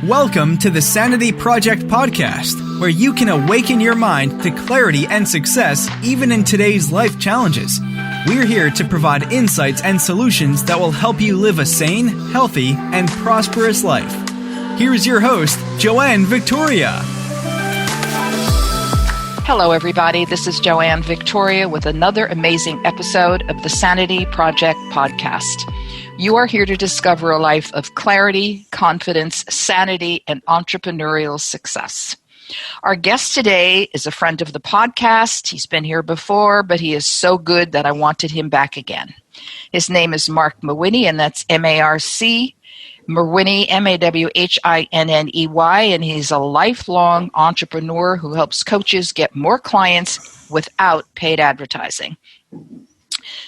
Welcome to the Sanity Project podcast, where you can awaken your mind to clarity and success even in today's life challenges. We're here to provide insights and solutions that will help you live a sane, healthy, and prosperous life. Here's your host, Joanne Victoria. Hello, everybody. This is Joanne Victoria with another amazing episode of the Sanity Project podcast. You are here to discover a life of clarity, confidence, sanity, and entrepreneurial success. Our guest today is a friend of the podcast. He's been here before, but he is so good that I wanted him back again. His name is Marc Mawhinney, and that's M-A-R-C, Mawhinney, M-A-W-H-I-N-N-E-Y, and he's a lifelong entrepreneur who helps coaches get more clients without paid advertising.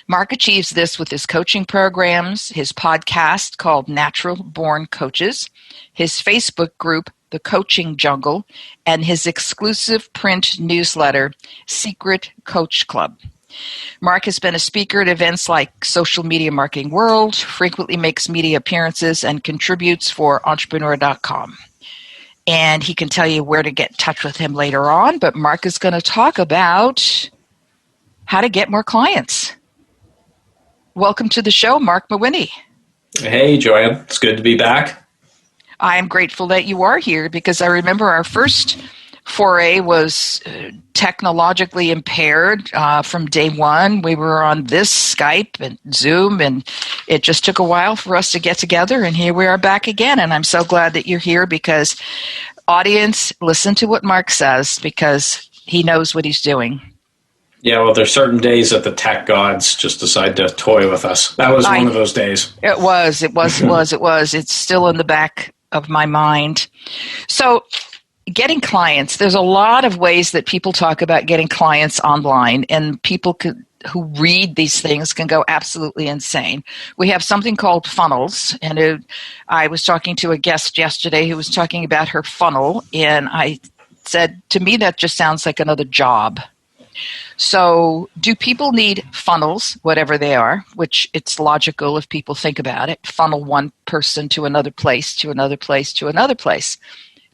Marc achieves this with his coaching programs, his podcast called Natural Born Coaches, his Facebook group, The Coaching Jungle, and his exclusive print newsletter, Secret Coach Club. Marc has been a speaker at events like Social Media Marketing World, frequently makes media appearances, and contributes for Entrepreneur.com. And he can tell you where to get in touch with him later on, but Marc is going to talk about how to get more clients. Welcome to the show, Marc Mawhinney. Hey, Joanne. It's good to be back. I am grateful that you are here because I remember our first foray was technologically impaired from day one. We were on this Skype and Zoom, and it just took a while for us to get together, and here we are back again. And I'm so glad that you're here because, audience, listen to what Marc says because he knows what he's doing. Yeah, well, there's certain days that the tech gods just decide to toy with us. That was one of those days. It was. It's still in the back of my mind. So getting clients, there's a lot of ways that people talk about getting clients online, and people who read these things can go absolutely insane. We have something called funnels, and I was talking to a guest yesterday who was talking about her funnel, and I said, to me, that just sounds like another job. So do people need funnels, whatever they are, which it's logical if people think about it, funnel one person to another place, to another place, to another place,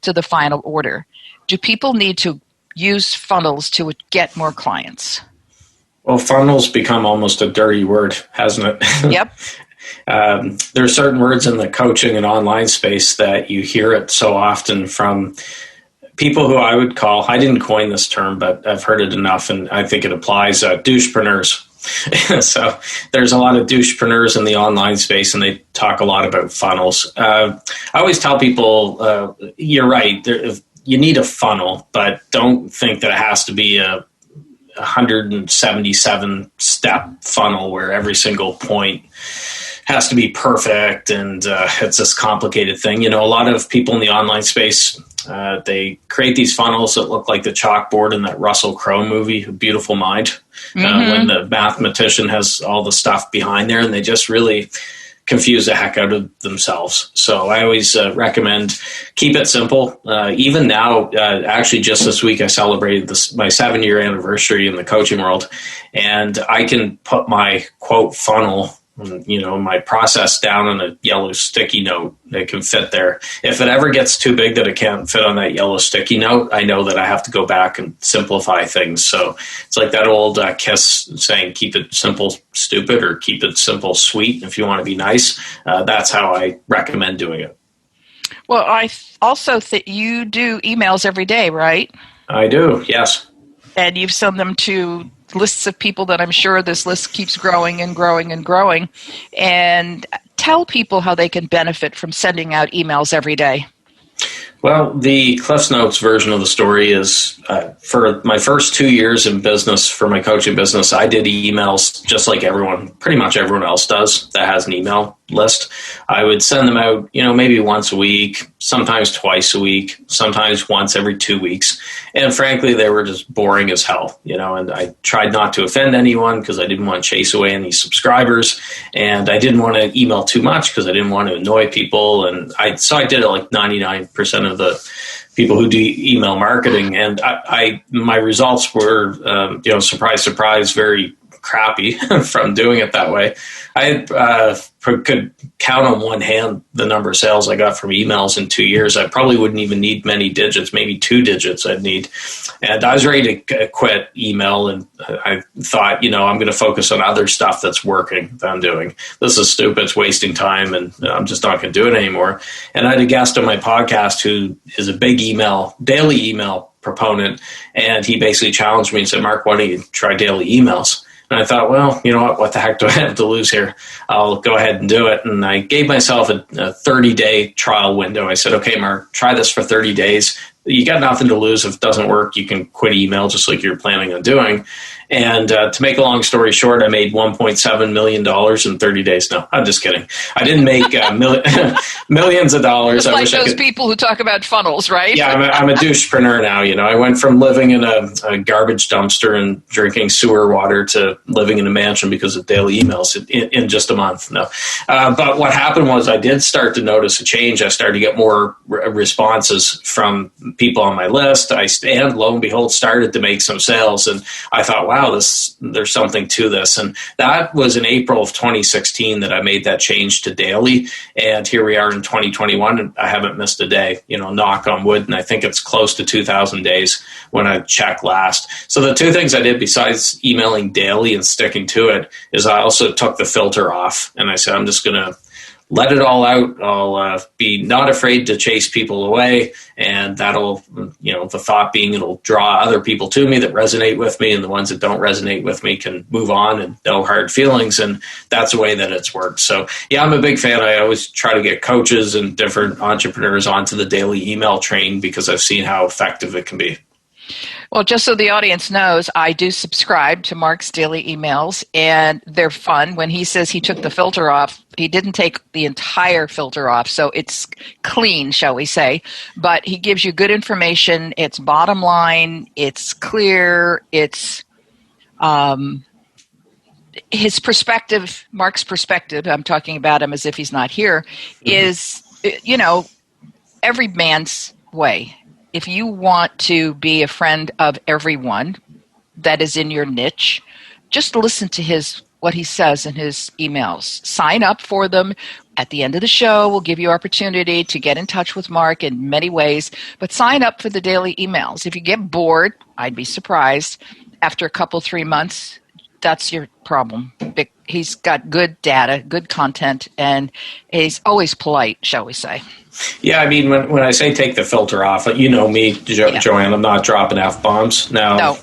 to the final order. Do people need to use funnels to get more clients? Well, funnels become almost a dirty word, hasn't it? Yep. There are certain words in the coaching and online space that you hear it so often from people who I would call, I didn't coin this term, but I've heard it enough, and I think it applies, douchepreneurs. So there's a lot of douchepreneurs in the online space, and they talk a lot about funnels. I always tell people, you're right, you need a funnel, but don't think that it has to be a 177-step funnel where every single point has to be perfect, and it's this complicated thing. You know, a lot of people in the online space, they create these funnels that look like the chalkboard in that Russell Crowe movie, A Beautiful Mind, when the mathematician has all the stuff behind there, and they just really confuse the heck out of themselves. So I always recommend keep it simple. Even now, actually just this week, I celebrated my 7-year anniversary in the coaching world, and I can put my quote funnel, my process down on a yellow sticky note that can fit there. If it ever gets too big that it can't fit on that yellow sticky note, I know that I have to go back and simplify things. So it's like that old KISS saying, keep it simple, stupid, or keep it simple, sweet. If you want to be nice, that's how I recommend doing it. Well, I also think you do emails every day, right? I do, yes. And you've sent them to lists of people that I'm sure this list keeps growing and growing and growing. And tell people how they can benefit from sending out emails every day. Well, the Cliff's Notes version of the story is for my first 2 years in business, for my coaching business, I did emails just like pretty much everyone else does that has an email list. I would send them out, maybe once a week, sometimes twice a week, sometimes once every 2 weeks. And frankly, they were just boring as hell, and I tried not to offend anyone because I didn't want to chase away any subscribers, and I didn't want to email too much because I didn't want to annoy people. And so I did it like 99% of the people who do email marketing, and my results were, surprise, surprise, very crappy from doing it that way. I could count on one hand the number of sales I got from emails in 2 years. I probably wouldn't even need many digits, maybe 2 digits I'd need. And I was ready to quit email, and I thought, I'm going to focus on other stuff that's working that I'm doing. This is stupid. It's wasting time, and I'm just not going to do it anymore. And I had a guest on my podcast who is a big daily email proponent, and he basically challenged me and said, Mark, why don't you try daily emails? And I thought, well, you know what the heck do I have to lose here? I'll go ahead and do it. And I gave myself a 30-day trial window. I said, okay, Mark, try this for 30 days. You got nothing to lose. If it doesn't work, you can quit email just like you're planning on doing. And to make a long story short, I made $1.7 million in 30 days. No, I'm just kidding. I didn't make millions of dollars. Just like those people who talk about funnels, right? Yeah, I'm a douchepreneur now. I went from living in a garbage dumpster and drinking sewer water to living in a mansion because of daily emails in just a month. No, but what happened was I did start to notice a change. I started to get more responses from people on my list. And lo and behold, started to make some sales. And I thought, wow, there's something to this. And that was in April of 2016 that I made that change to daily. And here we are in 2021, and I haven't missed a day, knock on wood. And I think it's close to 2,000 days when I checked last. So the two things I did besides emailing daily and sticking to it is I also took the filter off. And I said, I'm just going to let it all out. I'll be not afraid to chase people away. And that'll, the thought being it'll draw other people to me that resonate with me, and the ones that don't resonate with me can move on and no hard feelings. And that's the way that it's worked. So yeah, I'm a big fan. I always try to get coaches and different entrepreneurs onto the daily email train because I've seen how effective it can be. Well, just so the audience knows, I do subscribe to Marc's daily emails, and they're fun. When he says he took the filter off, he didn't take the entire filter off, so it's clean, shall we say. But he gives you good information. It's bottom line. It's clear. It's his perspective, Marc's perspective, I'm talking about him as if he's not here, is, every man's way. If you want to be a friend of everyone that is in your niche, just listen to what he says in his emails. Sign up for them. At the end of the show, we'll give you opportunity to get in touch with Marc in many ways, but sign up for the daily emails. If you get bored, I'd be surprised. After a couple, 3 months, that's your problem. He's got good data, good content, and he's always polite, shall we say. Yeah, I mean, when I say take the filter off, me, Joanne, I'm not dropping F-bombs. Now, no.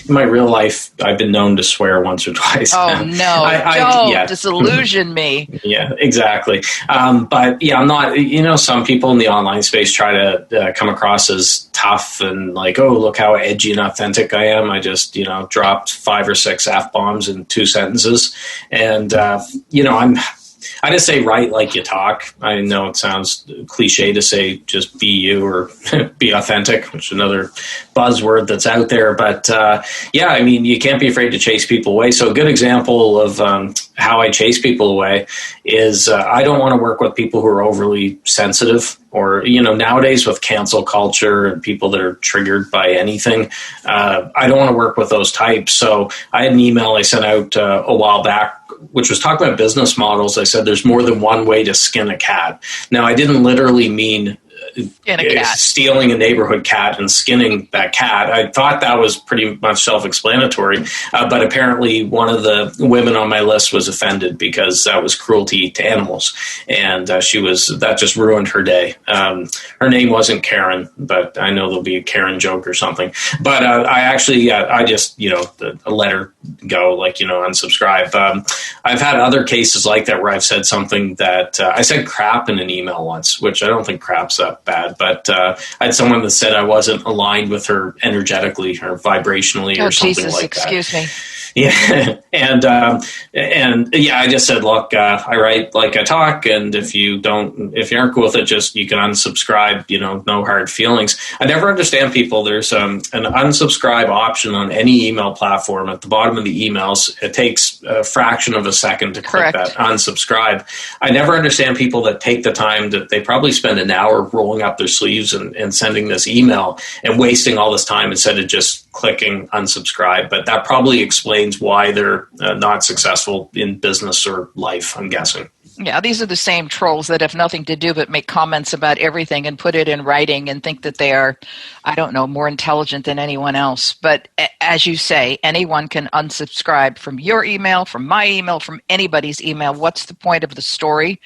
In my real life, I've been known to swear once or twice. Oh, no. Don't disillusion me. Yeah, exactly. But, yeah, I'm not, some people in the online space try to come across as tough and like, oh, look how edgy and authentic I am. I just, dropped 5 or 6 F-bombs in 2 sentences. And, I just say write like you talk. I know it sounds cliche to say just be you or be authentic, which is another buzzword that's out there. But you can't be afraid to chase people away. So a good example of how I chase people away is I don't want to work with people who are overly sensitive or, nowadays with cancel culture and people that are triggered by anything. I don't want to work with those types. So I had an email I sent out a while back, which was talking about business models. I said there's more than one way to skin a cat. Now, I didn't literally mean stealing a neighborhood cat and skinning that cat. I thought that was pretty much self-explanatory, but apparently one of the women on my list was offended because that was cruelty to animals, and that just ruined her day. Her name wasn't Karen, but I know there'll be a Karen joke or something. But I just let her go, unsubscribe. I've had other cases like that where I've said something that I said crap in an email once, which I don't think crap's that bad, but I had someone that said I wasn't aligned with her energetically or vibrationally or something like excuse that. Me. Yeah. And I just said, look, I write like I talk. And if you aren't cool with it, you can unsubscribe, no hard feelings. I never understand people. There's an unsubscribe option on any email platform at the bottom of the emails. It takes a fraction of a second to click that unsubscribe. I never understand people that take the time that they probably spend an hour rolling up their sleeves and sending this email and wasting all this time instead of just clicking unsubscribe, but that probably explains why they're not successful in business or life, I'm guessing. Yeah, these are the same trolls that have nothing to do but make comments about everything and put it in writing and think that they are, I don't know, more intelligent than anyone else. But as you say, anyone can unsubscribe from your email, from my email, from anybody's email. What's the point of the story?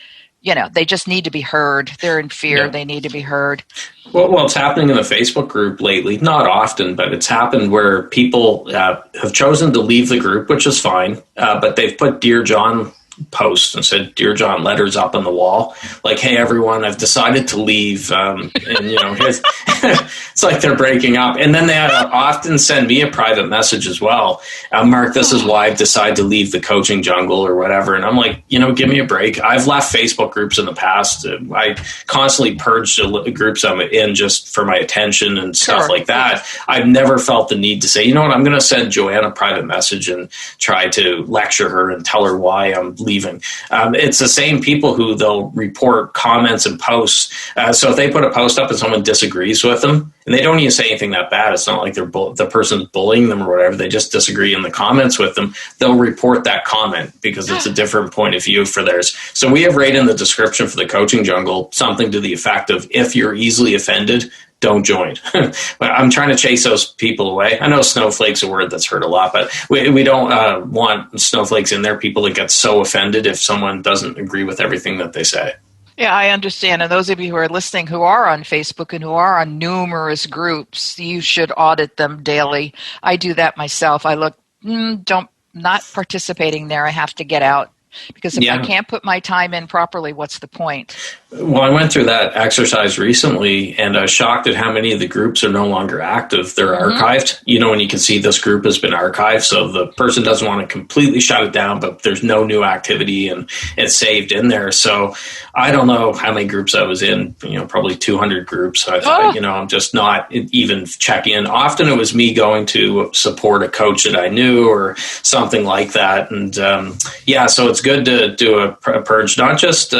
You know, they just need to be heard. They're in fear. Yeah. They need to be heard. Well, it's happening in the Facebook group lately. Not often, but it's happened where people have chosen to leave the group, which is fine. But they've put Dear John post and said Dear John letters up on the wall, like, hey everyone, I've decided to leave, and you know, it's like they're breaking up. And then they often send me a private message as well, Mark, this is why I've decided to leave the coaching jungle or whatever. And I'm like, you know, give me a break. I've left Facebook groups in the past. I constantly purge the groups I'm in just for my attention and stuff like that. I've never felt the need to say, you know what, I'm going to send Joanne a private message and try to lecture her and tell her why I'm leaving. It's the same people who they'll report comments and posts. So if they put a post up and someone disagrees with them, and they don't even say anything that bad, it's not like they're the person's bullying them or whatever, they just disagree in the comments with them, they'll report that comment because it's a different point of view for theirs. So we have right in the description for the coaching jungle something to the effect of, if you're easily offended, don't join. But I'm trying to chase those people away. I know snowflake's a word that's heard a lot, but we don't want snowflakes in there, people that get so offended if someone doesn't agree with everything that they say. Yeah, I understand. And those of you who are listening who are on Facebook and who are on numerous groups, you should audit them daily. I do that myself. I look, not participating there. I have to get out. Because if I can't put my time in properly, what's the point? Well, I went through that exercise recently, and I was shocked at how many of the groups are no longer active. They're archived. You know, when you can see this group has been archived, so the person doesn't want to completely shut it down, but there's no new activity, and it's saved in there. So I don't know how many groups I was in, you know, probably 200 groups. I thought, you know, I'm just not even checking in. Often it was me going to support a coach that I knew or something like that. And so it's good to do a purge, not just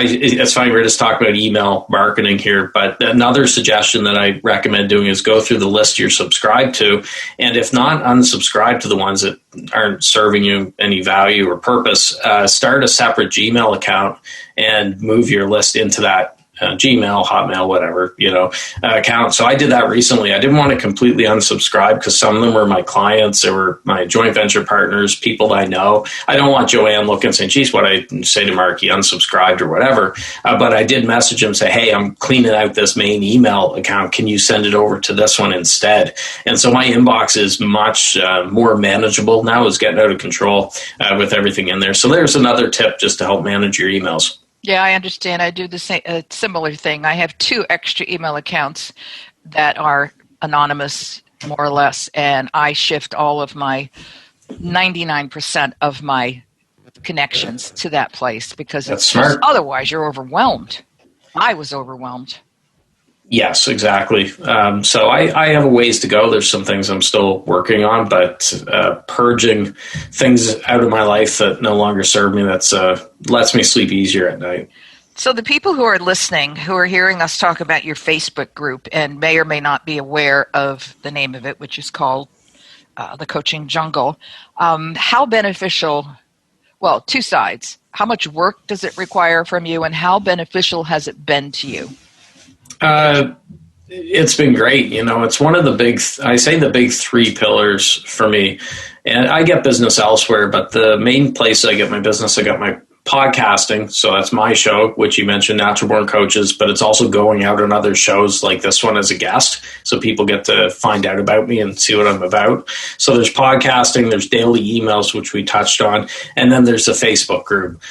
it's funny, we're just talking about email marketing here, but another suggestion that I recommend doing is go through the list you're subscribed to, and if not, unsubscribe to the ones that aren't serving you any value or purpose. Start a separate Gmail account and move your list into that Gmail, Hotmail, whatever, you know, account. So I did that recently. I didn't want to completely unsubscribe because some of them were my clients. They were my joint venture partners, people that I know. I don't want Joanne looking and saying, geez, what I say to Mark, he unsubscribed or whatever. But I did message him, say, hey, I'm cleaning out this main email account. Can you send it over to this one instead? And so my inbox is much more manageable now. It's getting out of control with everything in there. So there's another tip just to help manage your emails. Yeah, I understand. I do the same, similar thing. I have 2 extra email accounts that are anonymous, more or less, and I shift all of my 99% of my connections to that place because that's smart. Otherwise you're overwhelmed. I was overwhelmed. Yes, exactly. So I have a ways to go. There's some things I'm still working on, but purging things out of my life that no longer serve me, that's lets me sleep easier at night. So the people who are listening, who are hearing us talk about your Facebook group and may or may not be aware of the name of it, which is called the Coaching Jungle, how beneficial, well, 2 sides. How much work does it require from you, and how beneficial has it been to you? It's been great. You know, it's one of the big 3 pillars for me. And I get business elsewhere, but the main place I get my business, I got my podcasting. So that's my show, which you mentioned, Natural Born Coaches, but it's also going out on other shows like this one as a guest. So people get to find out about me and see what I'm about. So there's podcasting, there's daily emails, which we touched on, and then there's the Facebook group.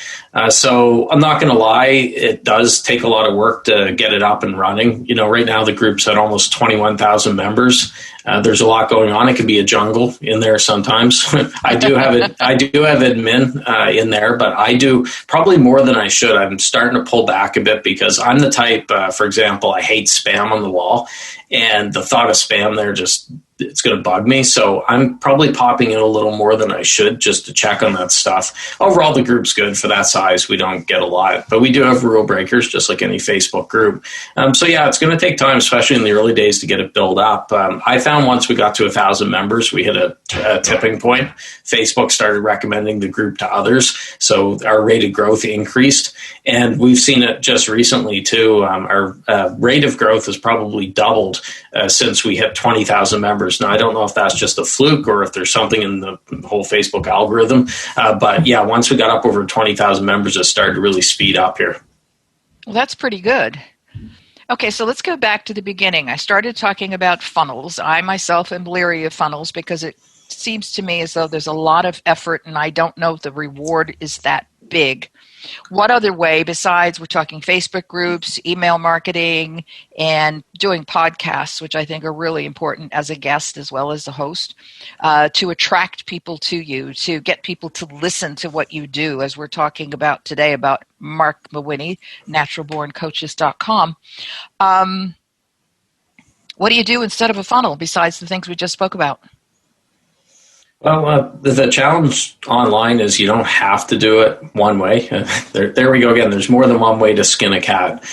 So I'm not going to lie, it does take a lot of work to get it up and running. You know, right now the group's at almost 21,000 members. There's a lot going on. It can be a jungle in there sometimes. I do have admin in there, but I do probably more than I should. I'm starting to pull back a bit because I'm the type, for example, I hate spam on the wall, and the thought of spam there just it's going to bug me. So I'm probably popping in a little more than I should just to check on that stuff. Overall, the group's good for that size. We don't get a lot, but we do have rule breakers, just like any Facebook group. So yeah, it's going to take time, especially in the early days, to get it built up. I found once we got to 1,000 members, we hit a tipping point. Facebook started recommending the group to others. So our rate of growth increased. And we've seen it just recently too. Our rate of growth has probably doubled since we hit 20,000 members. Now, I don't know if that's just a fluke or if there's something in the whole Facebook algorithm. But yeah, once we got up over 20,000 members, it started to really speed up here. Well, that's pretty good. Okay, so let's go back to the beginning. I started talking about funnels. I myself am leery of funnels because it seems to me as though there's a lot of effort and I don't know if the reward is that big. What other way, besides we're talking Facebook groups, email marketing, and doing podcasts, which I think are really important as a guest as well as a host, to attract people to you, to get people to listen to what you do, as we're talking about today about Marc Mawhinney, naturalborncoaches.com. What do you do instead of a funnel besides the things we just spoke about? Well, the challenge online is you don't have to do it one way. There we go again. There's more than one way to skin a cat.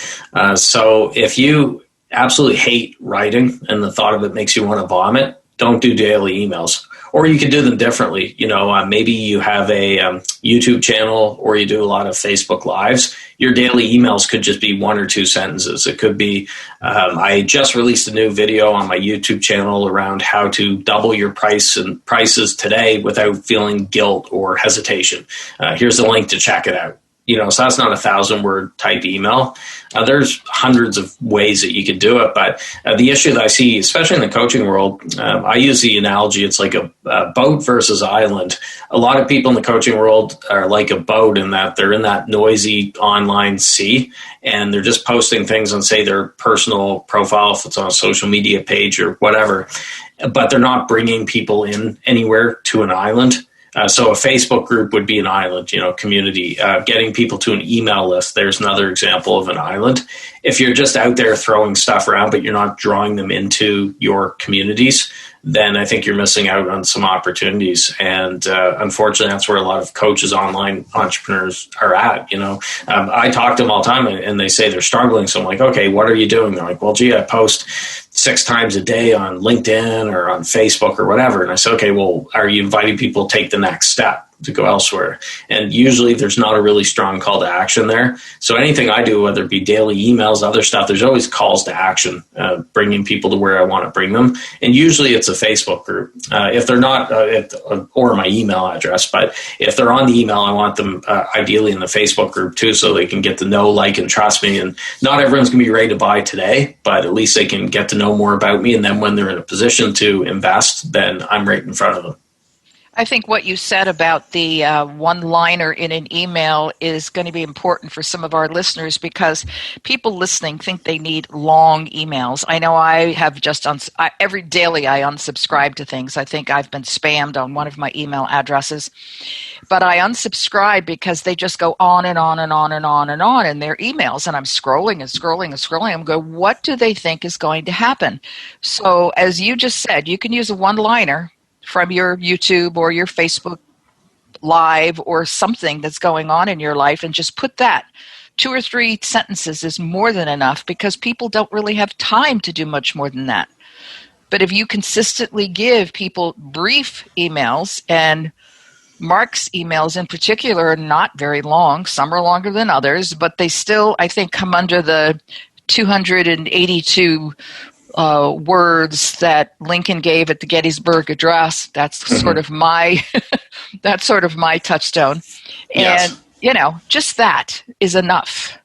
So if you absolutely hate writing and the thought of it makes you want to vomit, don't do daily emails. Or you can do them differently. Maybe you have a YouTube channel or you do a lot of Facebook Lives. Your daily emails could just be 1 or 2 sentences. It could be, I just released a new video on my YouTube channel around how to double your prices today without feeling guilt or hesitation. Here's the link to check it out. So that's not a 1,000-word type email. There's hundreds of ways that you could do it. But the issue that I see, especially in the coaching world, I use the analogy, it's like a boat versus island. A lot of people in the coaching world are like a boat in that they're in that noisy online sea and they're just posting things on, say, their personal profile, if it's on a social media page or whatever, but they're not bringing people in anywhere to an island. So a Facebook group would be an island, community. Getting people to an email list, there's another example of an island. If you're just out there throwing stuff around, but you're not drawing them into your communities, then I think you're missing out on some opportunities. And unfortunately, that's where a lot of coaches, online entrepreneurs are at. I talk to them all the time and they say they're struggling. So I'm like, okay, what are you doing? They're like, well, gee, I post 6 times a day on LinkedIn or on Facebook or whatever. And I say, okay, well, are you inviting people to take the next step to go elsewhere? And usually there's not a really strong call to action there. So anything I do, whether it be daily emails, other stuff, there's always calls to action, bringing people to where I want to bring them. And usually it's a Facebook group. If they're not, or my email address, but if they're on the email, I want them ideally in the Facebook group too, so they can get to know, like, and trust me. And not everyone's going to be ready to buy today, but at least they can get to know more about me. And then when they're in a position to invest, then I'm right in front of them. I think what you said about the one-liner in an email is going to be important for some of our listeners because people listening think they need long emails. I know I have just every daily I unsubscribe to things. I think I've been spammed on one of my email addresses, but I unsubscribe because they just go on and on and on and on and on in their emails, and I'm scrolling and scrolling and scrolling. I'm going, what do they think is going to happen? So as you just said, you can use a one-liner from your YouTube or your Facebook Live or something that's going on in your life and just put that. 2 or 3 sentences is more than enough because people don't really have time to do much more than that. But if you consistently give people brief emails, and Marc's emails in particular are not very long, some are longer than others, but they still, I think, come under the 282 words that Lincoln gave at the Gettysburg Address. That's sort of my touchstone. And, yes. Just that is enough.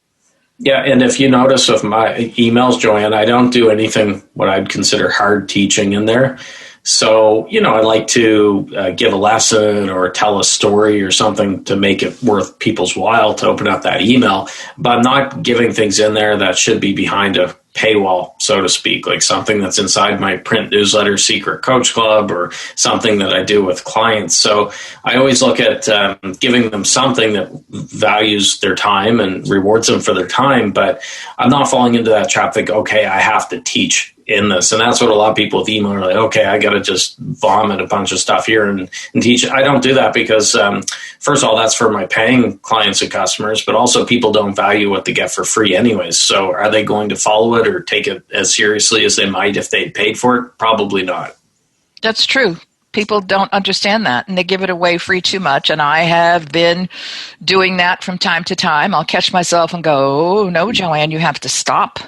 Yeah, and if you notice with my emails, Joanne, I don't do anything what I'd consider hard teaching in there. So, I like to give a lesson or tell a story or something to make it worth people's while to open up that email. But I'm not giving things in there that should be behind a paywall, so to speak, like something that's inside my print newsletter, Secret Coach Club, or something that I do with clients. So I always look at giving them something that values their time and rewards them for their time. But I'm not falling into that trap, think, okay, I have to teach. in this. And that's what a lot of people with email are like, okay, I got to just vomit a bunch of stuff here and teach. I don't do that because, first of all, that's for my paying clients and customers, but also people don't value what they get for free anyways. So are they going to follow it or take it as seriously as they might if they paid for it? Probably not. That's true. People don't understand that, and they give it away free too much. And I have been doing that from time to time. I'll catch myself and go, oh, no, Joanne, you have to stop.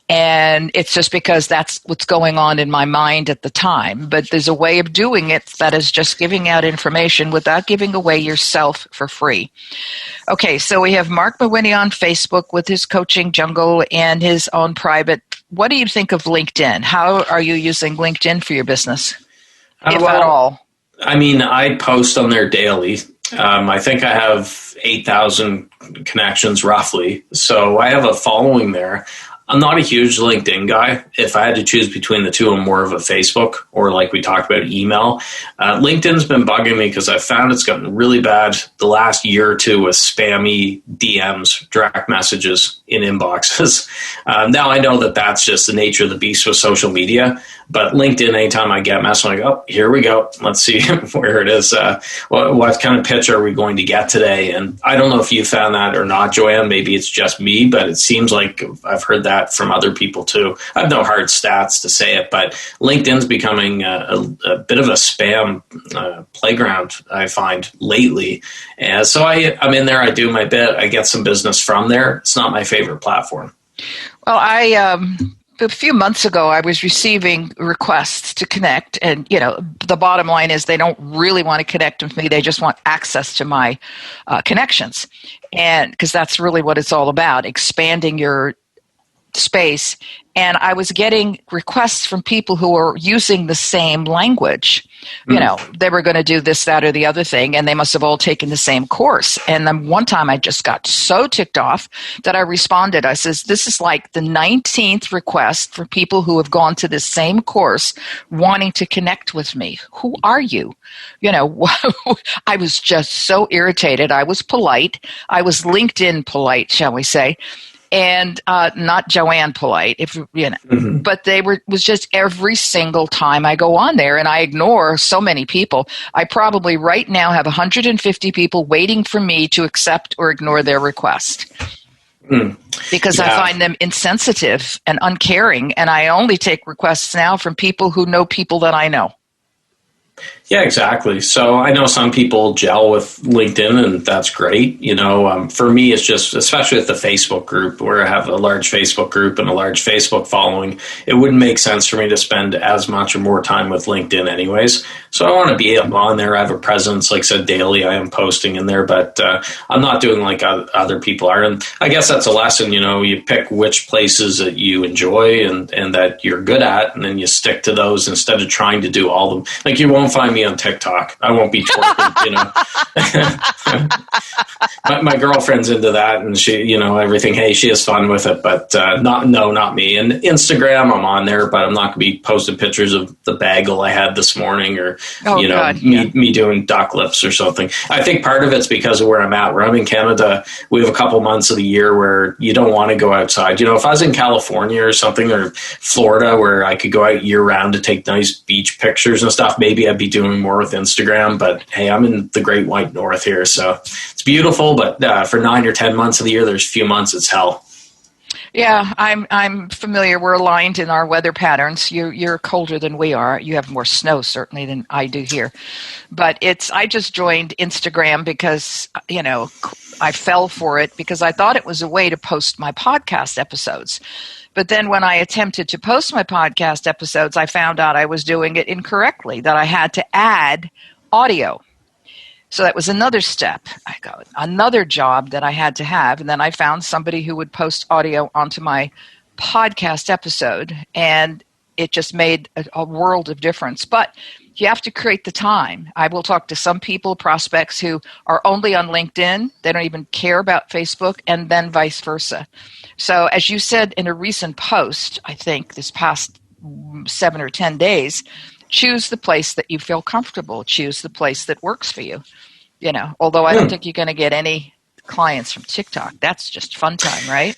And it's just because that's what's going on in my mind at the time. But there's a way of doing it that is just giving out information without giving away yourself for free. Okay, so we have Marc Mawhinney on Facebook with his coaching jungle and his own private. What do you think of LinkedIn? How are you using LinkedIn for your business? If at all. I mean, I post on there daily. I think I have 8,000 connections roughly. So I have a following there. I'm not a huge LinkedIn guy. If I had to choose between the two, I'm more of a Facebook or, like we talked about, email. LinkedIn's been bugging me because I found it's gotten really bad the last year or two with spammy DMs, direct messages in inboxes. Now I know that that's just the nature of the beast with social media. But LinkedIn, anytime I get a message, I'm like, oh, here we go. Let's see where it is. What kind of pitch are we going to get today? And I don't know if you found that or not, Joanne. Maybe it's just me, but it seems like I've heard that from other people too. I have no hard stats to say it, but LinkedIn's becoming a bit of a spam playground, I find, lately. And so I'm in there. I do my bit. I get some business from there. It's not my favorite platform. Well, a few months ago, I was receiving requests to connect, and the bottom line is they don't really want to connect with me. They just want access to my connections, and because that's really what it's all about, expanding your space. And I was getting requests from people who were using the same language. They were going to do this, that, or the other thing, and they must have all taken the same course. And then one time I just got so ticked off that I responded. I says, this is like the 19th request for people who have gone to the same course wanting to connect with me. Who are you? I was just so irritated. I was polite. I was LinkedIn polite, shall we say. And not Joanne polite, but was just every single time I go on there, and I ignore so many people. I probably right now have 150 people waiting for me to accept or ignore their request. Because I find them insensitive and uncaring, and I only take requests now from people who know people that I know. Yeah, exactly. So I know some people gel with LinkedIn, and that's great. For me, it's just, especially with the Facebook group, where I have a large Facebook group and a large Facebook following, it wouldn't make sense for me to spend as much or more time with LinkedIn anyways. So I want to be on there. I have a presence, like I said, daily. I am posting in there, but I'm not doing like other people are. And I guess that's a lesson, you pick which places that you enjoy and that you're good at, and then you stick to those instead of trying to do all of them. Like, you won't find me on TikTok. I won't be twerking, my girlfriend's into that, and she, everything. Hey, she has fun with it, but not me. And Instagram, I'm on there, but I'm not going to be posting pictures of the bagel I had this morning, or me doing duck lips or something. I think part of it's because of where I'm at. Where I'm in Canada, we have a couple months of the year where you don't want to go outside. If I was in California or something, or Florida, where I could go out year round to take nice beach pictures and stuff, maybe I'd be doing more with Instagram. But hey, I'm in the Great White North here, so it's beautiful. But for 9 or 10 months of the year, there's a few months it's hell. Yeah, I'm familiar. We're aligned in our weather patterns. You're colder than we are. You have more snow certainly than I do here. But I just joined Instagram because I fell for it because I thought it was a way to post my podcast episodes. But then when I attempted to post my podcast episodes, I found out I was doing it incorrectly, that I had to add audio. So that was another step. I got another job that I had to have. And then I found somebody who would post audio onto my podcast episode. And it just made a world of difference. But you have to create the time. I will talk to some people, prospects, who are only on LinkedIn. They don't even care about Facebook, and then vice versa. So as you said in a recent post, I think this past 7 or 10 days, choose the place that you feel comfortable. Choose the place that works for you. Although I don't think you're going to get any clients from TikTok. That's just fun time, right?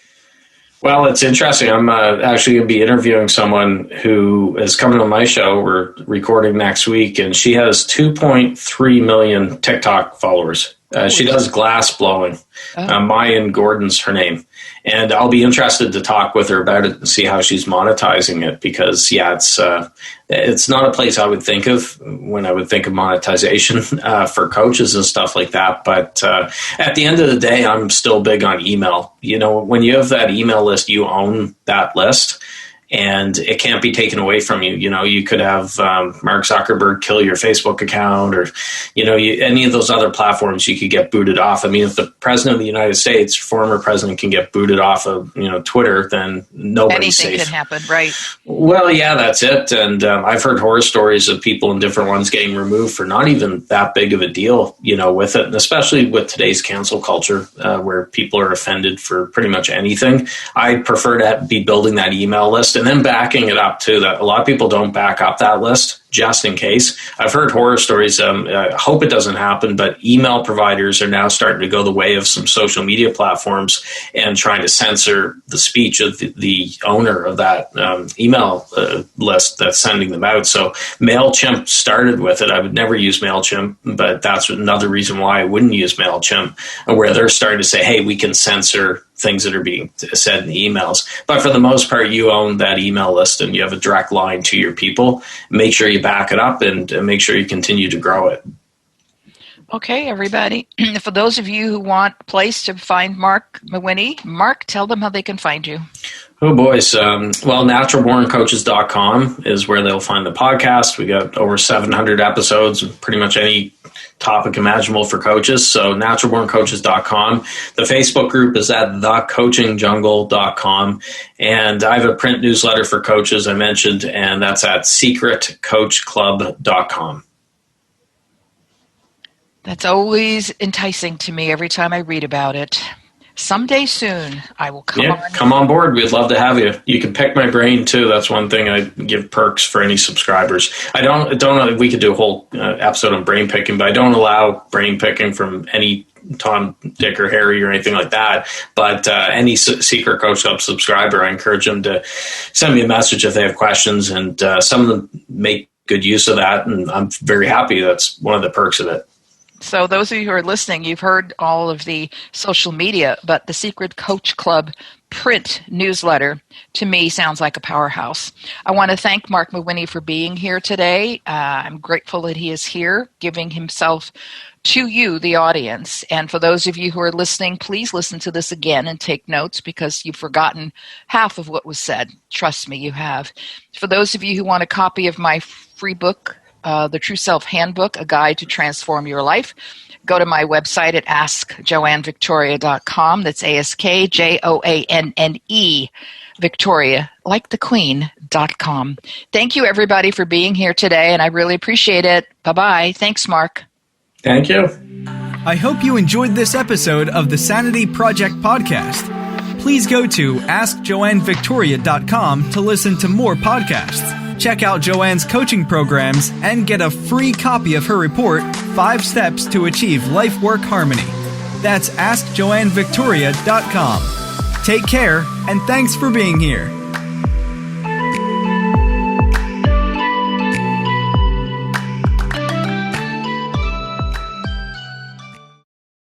Well, it's interesting. I'm actually going to be interviewing someone who is coming on my show. We're recording next week, and she has 2.3 million TikTok followers. She does glass blowing. Mayan Gordon's her name. And I'll be interested to talk with her about it and see how she's monetizing it, because, it's not a place I would think of when I would think of monetization for coaches and stuff like that. But at the end of the day, I'm still big on email. You know, when you have that email list, you own that list. And it can't be taken away from you. You know, you could have Mark Zuckerberg kill your Facebook account, or, any of those other platforms, you could get booted off. I mean, if the president of the United States, former president, can get booted off of, Twitter, then nobody's safe. Anything can happen, right? Well, yeah, that's it. And I've heard horror stories of people in different ones getting removed for not even that big of a deal, with it. And especially with today's cancel culture, where people are offended for pretty much anything. I prefer to be building that email list and then backing it up too. That a lot of people don't back up that list just in case. I've heard horror stories. I hope it doesn't happen, but email providers are now starting to go the way of some social media platforms and trying to censor the speech of the owner of that email list that's sending them out. So MailChimp started with it. I would never use MailChimp, but that's another reason why I wouldn't use MailChimp, where they're starting to say, hey, we can censor things that are being said in the emails. But for the most part, you own that email list and you have a direct line to your people. Make sure you back it up and make sure you continue to grow it. Okay, everybody. For those of you who want a place to find Marc Mawhinney, Marc, tell them how they can find you. Oh, boys. naturalborncoaches.com is where they'll find the podcast. We got over 700 episodes, pretty much any topic imaginable for coaches. So naturalborncoaches.com. The Facebook group is at thecoachingjungle.com. And I have a print newsletter for coaches I mentioned, and that's at secretcoachclub.com. That's always enticing to me every time I read about it. Someday soon, I will come on. Come on board. We'd love to have you. You can pick my brain, too. That's one thing I give perks for any subscribers. I don't know. We could do a whole episode on brain picking, but I don't allow brain picking from any Tom, Dick, or Harry or anything like that. But any Secret Coach Club subscriber, I encourage them to send me a message if they have questions. And some of them make good use of that. And I'm very happy. That's one of the perks of it. So those of you who are listening, you've heard all of the social media, but the Secret Coach Club print newsletter, to me, sounds like a powerhouse. I want to thank Marc Mawhinney for being here today. I'm grateful that he is here, giving himself to you, the audience. And for those of you who are listening, please listen to this again and take notes, because you've forgotten half of what was said. Trust me, you have. For those of you who want a copy of my free book, The True Self Handbook, A Guide to Transform Your Life, go to my website at askjoannevictoria.com. That's AskJoanne, Victoria, like the Queen.com. Thank you, everybody, for being here today, and I really appreciate it. Bye-bye. Thanks, Marc. Thank you. I hope you enjoyed this episode of the Sanity Project podcast. Please go to AskJoanneVictoria.com to listen to more podcasts. Check out Joanne's coaching programs and get a free copy of her report, 5 Steps to Achieve Life-Work Harmony. That's AskJoanneVictoria.com. Take care, and thanks for being here.